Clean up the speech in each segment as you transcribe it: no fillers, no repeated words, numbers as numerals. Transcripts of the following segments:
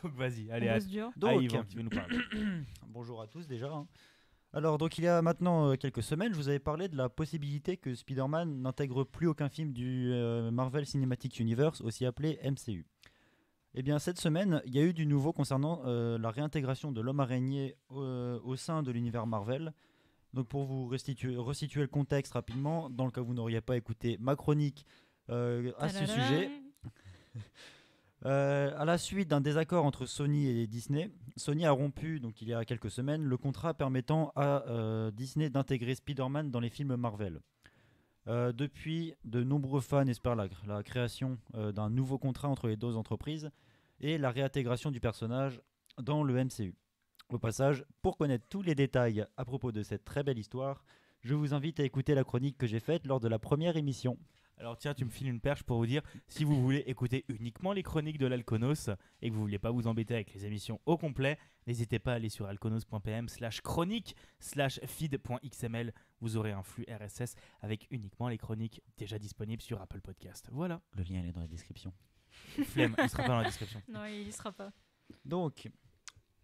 Donc vas-y, allez, On bosse dur. Donc, Yvan qui veut nous parler. bonjour à tous déjà. Alors, donc il y a maintenant quelques semaines, je vous avais parlé de la possibilité que Spider-Man n'intègre plus aucun film du Marvel Cinematic Universe, aussi appelé MCU. Eh bien, cette semaine, il y a eu du nouveau concernant la réintégration de l'homme araignée au sein de l'univers Marvel. Donc, pour vous resituer le contexte rapidement, dans le cas où vous n'auriez pas écouté ma chronique à ce Tadadam. sujet, à la suite d'un désaccord entre Sony et Disney, Sony a rompu, donc il y a quelques semaines, le contrat permettant à Disney d'intégrer Spider-Man dans les films Marvel. Depuis, de nombreux fans espèrent la création d'un nouveau contrat entre les deux entreprises et la réintégration du personnage dans le MCU. Au passage, pour connaître tous les détails à propos de cette très belle histoire, je vous invite à écouter la chronique que j'ai faite lors de la première émission. Alors tiens, tu me files une perche pour vous dire, si vous voulez écouter uniquement les chroniques de l'Alconos et que vous voulez pas vous embêter avec les émissions au complet, n'hésitez pas à aller sur alconos.pm/chronique/feed.xml. Vous aurez un flux RSS avec uniquement les chroniques déjà disponibles sur Apple Podcast. Voilà. Le lien est dans la description. Flemme, il sera pas dans la description. Non, il y sera pas. Donc,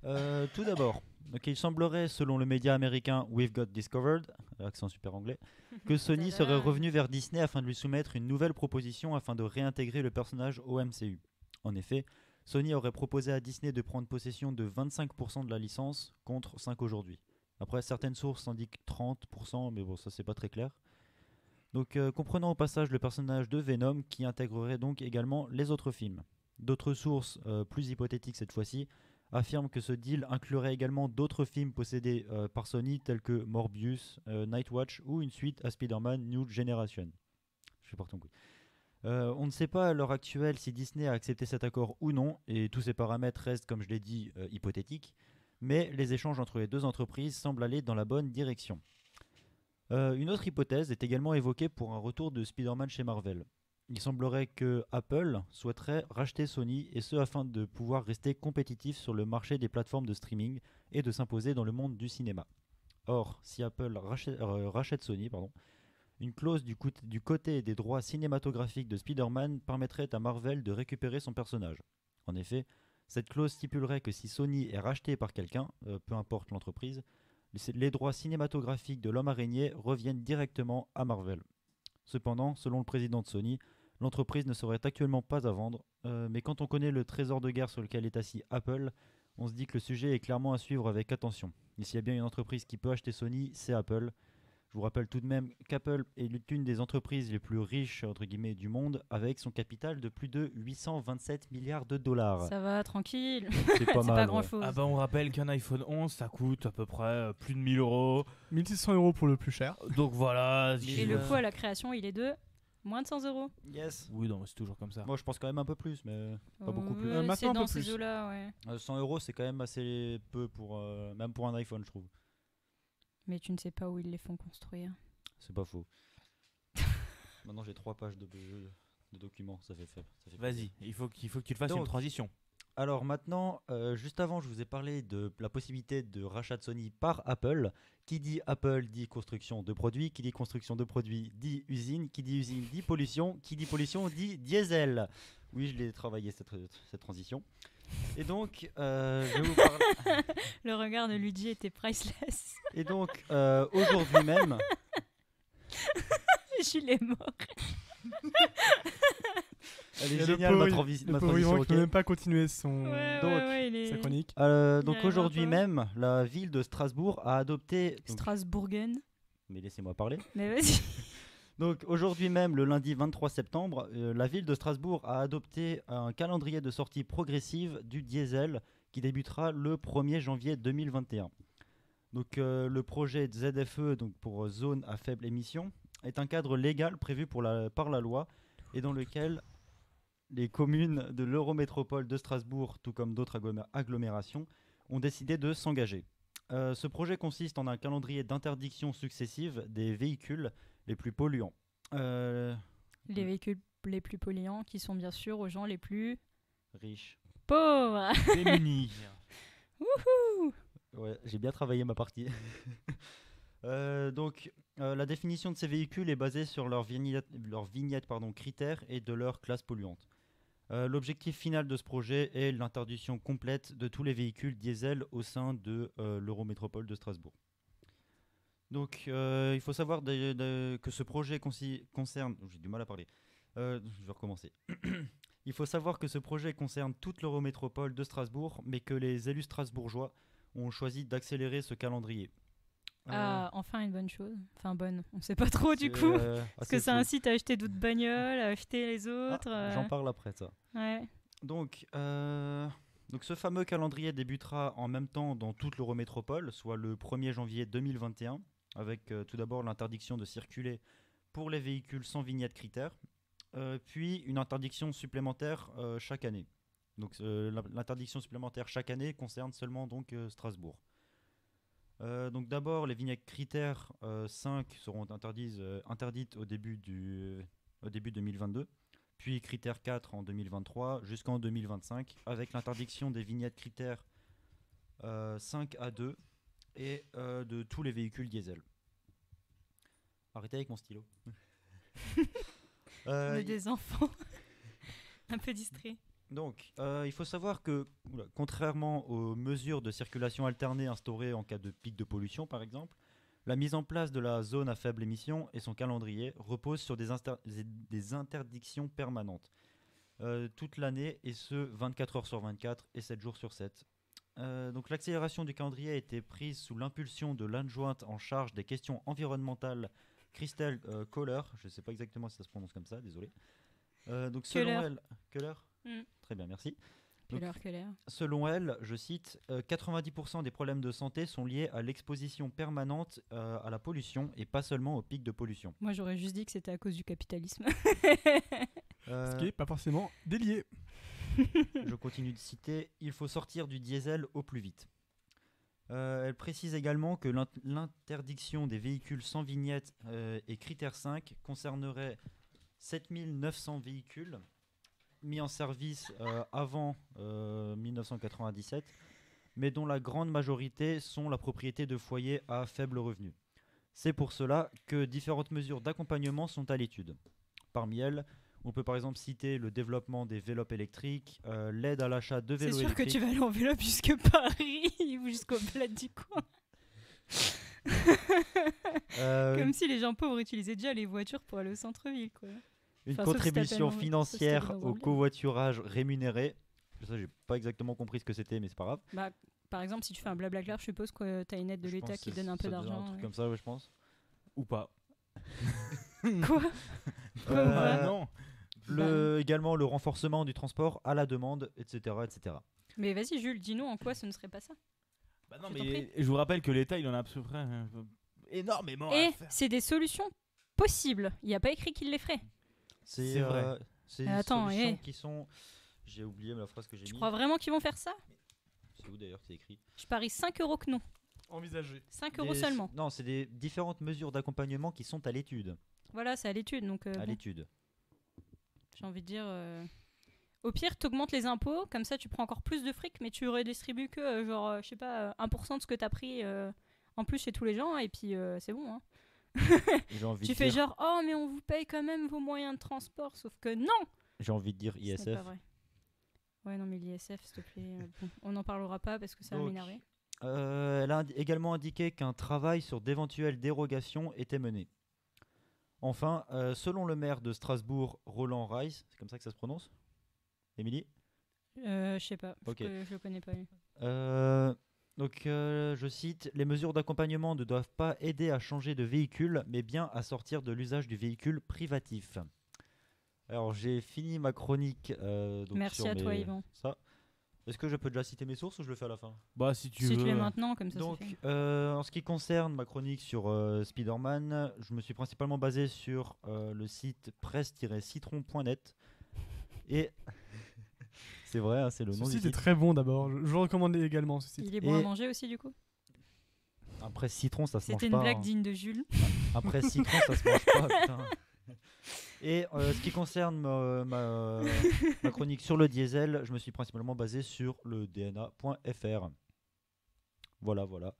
tout d'abord, il semblerait, selon le média américain We've Got Discovered, accent super anglais, que Sony serait revenu vers Disney afin de lui soumettre une nouvelle proposition afin de réintégrer le personnage au MCU. En effet, Sony aurait proposé à Disney de prendre possession de 25% de la licence contre 5 aujourd'hui. Après, certaines sources indiquent 30%, mais bon, ça c'est pas très clair. Donc, comprenant au passage le personnage de Venom qui intégrerait donc également les autres films. D'autres sources, plus hypothétiques cette fois-ci, affirment que ce deal inclurait également d'autres films possédés par Sony tels que Morbius, Nightwatch ou une suite à Spider-Man New Generation. Je fais porter un coup. On ne sait pas à l'heure actuelle si Disney a accepté cet accord ou non, et tous ces paramètres restent, comme je l'ai dit, hypothétiques, mais les échanges entre les deux entreprises semblent aller dans la bonne direction. Une autre hypothèse est également évoquée pour un retour de Spider-Man chez Marvel. Il semblerait que Apple souhaiterait racheter Sony, et ce afin de pouvoir rester compétitif sur le marché des plateformes de streaming et de s'imposer dans le monde du cinéma. Or, si Apple rachète Sony, une clause du côté des droits cinématographiques de Spider-Man permettrait à Marvel de récupérer son personnage. En effet, cette clause stipulerait que si Sony est racheté par quelqu'un, peu importe l'entreprise, les droits cinématographiques de l'homme araignée reviennent directement à Marvel. Cependant, selon le président de Sony, l'entreprise ne serait actuellement pas à vendre, mais quand on connaît le trésor de guerre sur lequel est assis Apple, on se dit que le sujet est clairement à suivre avec attention. Et s'il y a bien une entreprise qui peut acheter Sony, c'est Apple. Je vous rappelle tout de même qu'Apple est l'une des entreprises les plus riches entre guillemets du monde, avec son capital de plus de 827 milliards de dollars. Ça va, tranquille. C'est pas C'est mal. pas ouais. grand chose. Ah bah on rappelle qu'un iPhone 11 ça coûte à peu près plus de 1000 euros. 1600 € pour le plus cher. Donc voilà. Et le coût à la création, il est de moins de 100 €. Yes. Oui, non, mais c'est toujours comme ça. Moi je pense quand même un peu plus, mais pas beaucoup plus. maintenant, C'est un dans peu ces plus. eaux-là, ouais. 100 euros c'est quand même assez peu pour même pour un iPhone je trouve. Mais tu ne sais pas où ils les font construire. C'est pas faux. Maintenant j'ai 3 pages de documents, ça fait plaisir. Vas-y, il faut que tu le fasses Donc, une transition. Alors maintenant, juste avant, je vous ai parlé de la possibilité de rachat de Sony par Apple. Qui dit Apple dit construction de produits, qui dit construction de produits dit usine, qui dit usine dit pollution, qui dit pollution dit diesel. Oui, je l'ai travaillé cette transition. Et donc, je vais vous parler. Le regard de Luigi était priceless. Et donc, aujourd'hui même, Jules est mort. elle Et est le géniale ma pauvre transition. Yvan qui Ok. peut même pas continuer Ouais, il sa est... chronique. Il y Donc arrivera aujourd'hui pas. même, la ville de Strasbourg a adopté. Strasbourgen. Mais laissez-moi parler. Mais vas-y. Donc aujourd'hui même, le lundi 23 septembre, la ville de Strasbourg a adopté un calendrier de sortie progressive du diesel qui débutera le 1er janvier 2021. Donc le projet ZFE, donc pour zone à faible émission, est un cadre légal prévu par la loi et dans lequel les communes de l'Eurométropole de Strasbourg, tout comme d'autres agglomérations, ont décidé de s'engager. Ce projet consiste en un calendrier d'interdiction successive des véhicules les plus polluants. Les véhicules les plus polluants qui sont bien sûr aux gens les plus Riches. pauvres. Démunis. Ouais, j'ai bien travaillé ma partie. Donc, la définition de ces véhicules est basée sur leurs vignettes critères et de leur classe polluante. L'objectif final de ce projet est l'interdiction complète de tous les véhicules diesel au sein de l'Eurométropole de Strasbourg. Donc, il faut savoir que ce projet concerne... J'ai du mal à parler. Je vais recommencer. Il faut savoir que ce projet concerne toute l'Eurométropole de Strasbourg, mais que les élus strasbourgeois ont choisi d'accélérer ce calendrier. Ah, enfin une bonne chose. Enfin bonne, on sait pas trop du coup. Parce que ça incite à acheter d'autres bagnoles, à acheter les autres. J'en parle après ça. Ouais. Donc ce fameux calendrier débutera en même temps dans toute l'Eurométropole, soit le 1er janvier 2021, avec tout d'abord l'interdiction de circuler pour les véhicules sans vignette critère, puis une interdiction supplémentaire chaque année. Donc l'interdiction supplémentaire chaque année concerne seulement donc Strasbourg. Donc d'abord, les vignettes critères 5 seront interdites au début 2022, puis critère 4 en 2023 jusqu'en 2025, avec l'interdiction des vignettes critères 5 à 2 et de tous les véhicules diesel. Arrêtez avec mon stylo. On est des enfants un peu distraits. Donc, il faut savoir que, contrairement aux mesures de circulation alternée instaurées en cas de pic de pollution, par exemple, la mise en place de la zone à faible émission et son calendrier reposent sur des interdictions permanentes toute l'année, et ce 24 heures sur 24 et 7 jours sur 7. Donc, l'accélération du calendrier a été prise sous l'impulsion de l'adjointe en charge des questions environnementales, Christelle Kohler. Je ne sais pas exactement si ça se prononce comme ça, désolé. Donc, selon elle... Kohler. Très bien, merci. Donc, selon elle, je cite, 90% des problèmes de santé sont liés à l'exposition permanente à la pollution et pas seulement au pic de pollution. Moi, j'aurais juste dit que c'était à cause du capitalisme. Ce qui n'est pas forcément délié. Je continue de citer, il faut sortir du diesel au plus vite. Elle précise également que l'interdiction des véhicules sans vignette et critère 5 concernerait 7900 véhicules mis en service avant 1997, mais dont la grande majorité sont la propriété de foyers à faible revenu. C'est pour cela que différentes mesures d'accompagnement sont à l'étude. Parmi elles, on peut par exemple citer le développement des vélos électriques, l'aide à l'achat de vélos électriques. C'est sûr que tu vas aller en vélo jusque Paris ou jusqu'au bled du coin. Comme si les gens pauvres utilisaient déjà les voitures pour aller au centre-ville, quoi. Une contribution financière au covoiturage rémunéré. Ça, j'ai pas exactement compris ce que c'était, mais c'est pas grave. Bah, par exemple, si tu fais un Blablacar, je suppose que tu as une aide de l'État qui donne un peu d'argent. Un truc comme ça, ouais, je pense. Ou pas. Quoi Non. Également le renforcement du transport à la demande, etc. etc. Mais vas-y, Jules, dis-nous en quoi ce ne serait pas ça. Bah non, mais je vous rappelle que l'État, il en a absolument énormément à faire. Et c'est des solutions possibles. Il n'y a pas écrit qu'il les ferait. C'est vrai. C'est des solutions qui sont... J'ai oublié la phrase que j'ai mise. Tu crois vraiment qu'ils vont faire ça? C'est où d'ailleurs que c'est écrit? Je parie 5 € que non. Envisagé. 5 € seulement. Non, c'est des différentes mesures d'accompagnement qui sont à l'étude. Voilà, c'est à l'étude. Donc, l'étude. J'ai envie de dire... Au pire, tu augmentes les impôts, comme ça tu prends encore plus de fric, mais tu redistribues que, je sais pas, 1% de ce que tu as pris en plus chez tous les gens, et puis c'est bon, hein. Tu fais genre, oh mais on vous paye quand même vos moyens de transport, sauf que non. J'ai envie de dire ISF. C'est pas vrai. Ouais, non mais l'ISF, s'il te plaît, bon, on n'en parlera pas parce que ça va m'énerver. Elle a également indiqué qu'un travail sur d'éventuelles dérogations était mené. Enfin, selon le maire de Strasbourg, Roland Reiss, c'est comme ça que ça se prononce? Émilie? Je sais pas, okay. Je le connais pas lui. Donc, je cite, les mesures d'accompagnement ne doivent pas aider à changer de véhicule, mais bien à sortir de l'usage du véhicule privatif. Alors, j'ai fini ma chronique. Donc merci à toi, Yvan. Ça. Est-ce que je peux déjà citer mes sources ou je le fais à la fin? Bah, si tu veux. Si tu l'es maintenant, comme ça. Donc, en ce qui concerne ma chronique sur Spider-Man, je me suis principalement basé sur le site presse-citron.net. Et... C'est vrai, hein, c'est le nom du site. Ce site est très bon d'abord. Je le recommande également ce site. Il est bon à manger aussi du coup. Après citron, ça se mange pas. C'était une blague digne de Jules. Après citron, ça se mange pas. Putain. Et ce qui concerne ma chronique sur le diesel, je me suis principalement basé sur le dna.fr. Voilà.